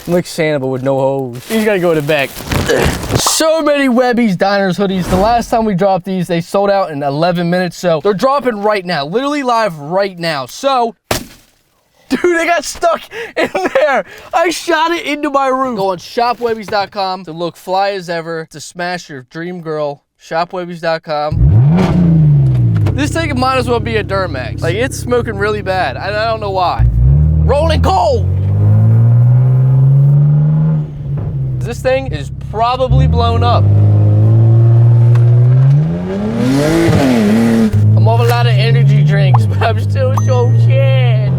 Like Santa, but with no hose. He's gotta go to the back. So many Webbies, Diners, hoodies. The last time we dropped these, they sold out in 11 minutes. So they're dropping right now, literally live right now. So, dude, they got stuck in there. I shot it into my room. Go on shopwebbies.com to look fly as ever, to smash your dream girl. Shopwebbies.com. This thing might as well be a Duramax. Like, it's smoking really bad. I don't know why. Rolling coal. This thing is probably blown up. I'm off a lot of energy drinks, but I'm still so scared.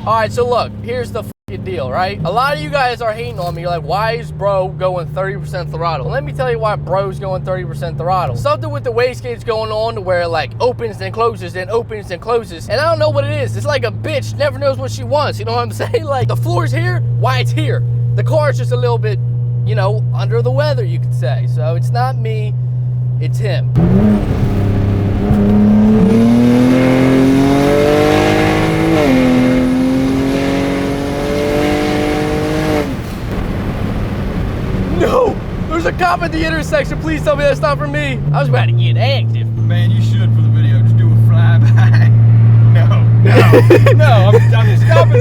All right, so look, here's the fucking deal, right? A lot of you guys are hating on me. You're like, why is bro going 30% throttle? Well, let me tell you why bro's going 30% throttle. Something with the wastegate's going on to where it like opens then closes, then opens then closes. And I don't know what it is. It's like a bitch never knows what she wants. You know what I'm saying? Like, the floor's here, why it's here. The car's just a little bit, you know, under the weather, you could say. So it's not me, it's him. No! There's a cop at the intersection. Please tell me that's not for me. I was about to get active. Man, you should for the video. Just do a flyby. No, I'm stopping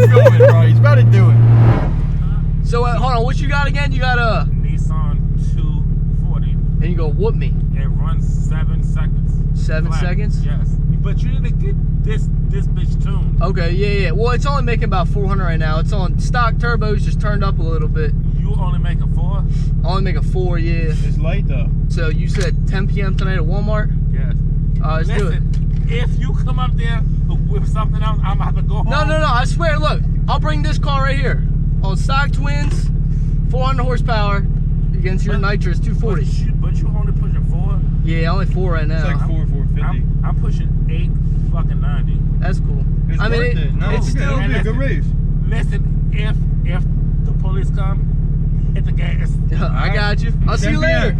filming, bro. He's about to do it. So, hold on. What you got again? You got a Nissan 240. And you gonna whoop me? It runs 7 seconds. 7 seconds? Yes. But you need to get this bitch tuned. Okay, yeah. Well, it's only making about 400 right now. It's on stock turbos, just turned up a little bit. You only make a 4? I only make a 4, yeah. It's late though. So you said 10 p.m. tonight at Walmart? Yes. Let's do it. If you come up there with something else, I'm gonna have to go home. No, I swear, look. I'll bring this car right here. On stock twins, 400 horsepower against your nitrous 240. But you only pushing 4? Yeah, only 4 right now. It's like 450. I'm pushing 890. That's cool. It's I mean, worth it. No, it's still it'll be a good race. Listen, if the police come, hit the gas. I got you. I'll see you later.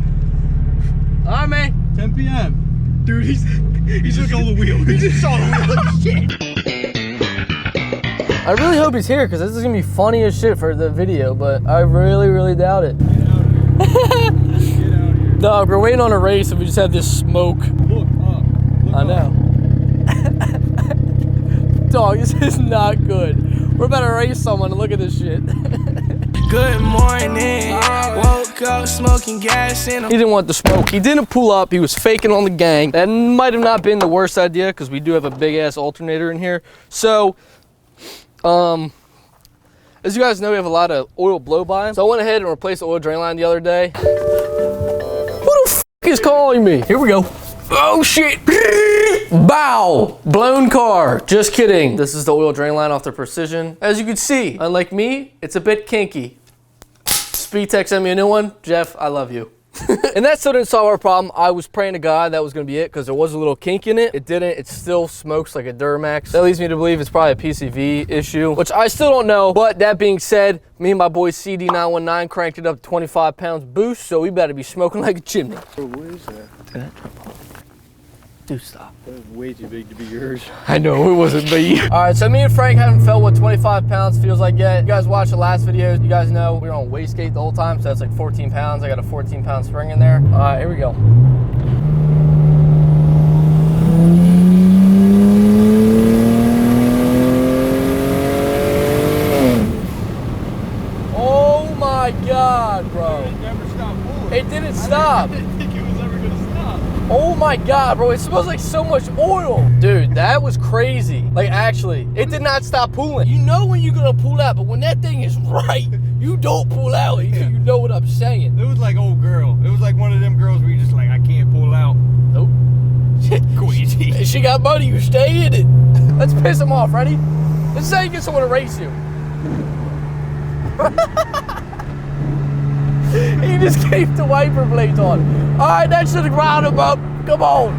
All right, man. 10 p.m. Dude, he just saw the wheel. He just saw the wheel. Shit. I really hope he's here because this is gonna be funny as shit for the video, but I really doubt it. Get out of here. Get out of here. Dog, we're waiting on a race and we just have this smoke. Look up. Look I know. Dog, this is not good. We're about to race someone and look at this shit. Good morning. Woke up smoking gas in He didn't want the smoke. He didn't pull up. He was faking on the gang. That might have not been the worst idea because we do have a big ass alternator in here. So, as you guys know, we have a lot of oil blow-by. So I went ahead and replaced the oil drain line the other day. Who the f is calling me? Here we go. Oh shit. Bow. Blown car. Just kidding. This is the oil drain line off the Precision. As you can see, unlike me, it's a bit kinky. Speedtech sent me a new one. Jeff, I love you. And that still didn't solve our problem. I was praying to God that was going to be it because there was a little kink in it. It didn't. It still smokes like a Duramax. That leads me to believe it's probably a PCV issue, which I still don't know. But that being said, me and my boy CD919 cranked it up to 25 pounds boost, so we better be smoking like a chimney. Bro, what is that? Did that drop off? Do stop. That's way too big to be yours. I know, it wasn't me. All right, so me and Frank haven't felt what 25 pounds feels like yet. You guys watched the last videos. You guys know we were on wastegate the whole time, so that's like 14 pounds. I got a 14-pound spring in there. All right, here we go. Oh my God, bro. It never stopped moving. It didn't stop. I didn't think it was ever gonna stop. Oh my God, bro, it smells like so much oil. Dude, that was crazy. Like, actually, it did not stop pulling. You know when you're gonna pull out, but when that thing is right, you don't pull out. You know what I'm saying. It was like old girl. It was like one of them girls where you just like, I can't pull out. Nope. Queasy. She got money, you stay in it. Let's piss him off, ready? Let's say you get someone to race you. He just kept the wiper blades on. All right, that should have ground him up. Come on.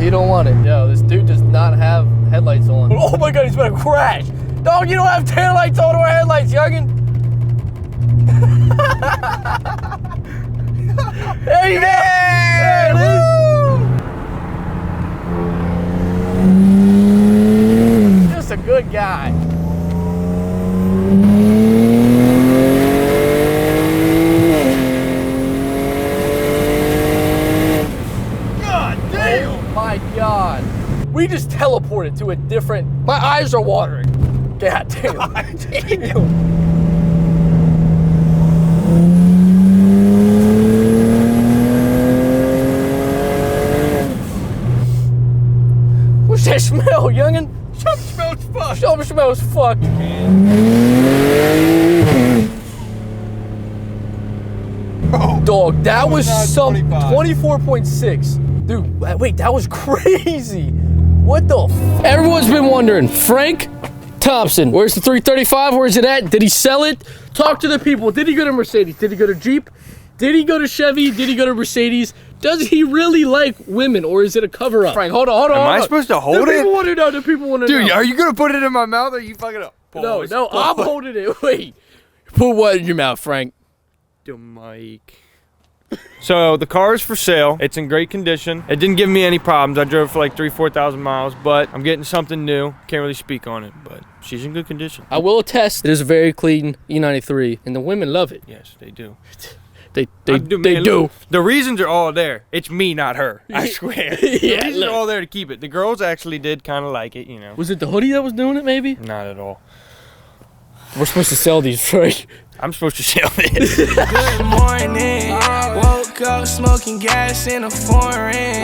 He don't want it. Yo, this dude does not have headlights on. Oh my God, he's about to crash. Dog, you don't have taillights on or headlights, youngin. There you go. There it is. Good guy. God damn! Oh my God. We just teleported to a different, my eyes are watering. God damn. God damn! What's that smell, youngin'? Something smells fucked. Something smells fuck. Oh, Dog, that was not some 25. 24.6. Dude, wait, that was crazy. What the f? Everyone's been wondering, Frank Thompson, where's the 335? Where's it at? Did he sell it? Talk to the people. Did he go to Mercedes? Did he go to Jeep? Did he go to Chevy? Did he go to Mercedes? Does he really like women, or is it a cover-up? Frank, hold on. Am I supposed to hold The it? people want to know. The people want to know. Dude, are you gonna put it in my mouth or are you fucking up? No, I'm holding it. Wait. Put what in your mouth, Frank? The mic. So the car is for sale. It's in great condition. It didn't give me any problems. I drove for like 3,000-4,000 miles, but I'm getting something new. Can't really speak on it, but she's in good condition. I will attest, it is a very clean E93, and the women love it. Yes, they do. They Man, do. look, the reasons are all there. It's me, not her. I swear. The Yeah, reasons look. are all there to keep it. The girls actually did kind of like it, you know. Was it the hoodie that was doing it, maybe? Not at all. We're supposed to sell these, Frank. I'm supposed to sell this. Good morning. Woke up smoking gas in a foreign.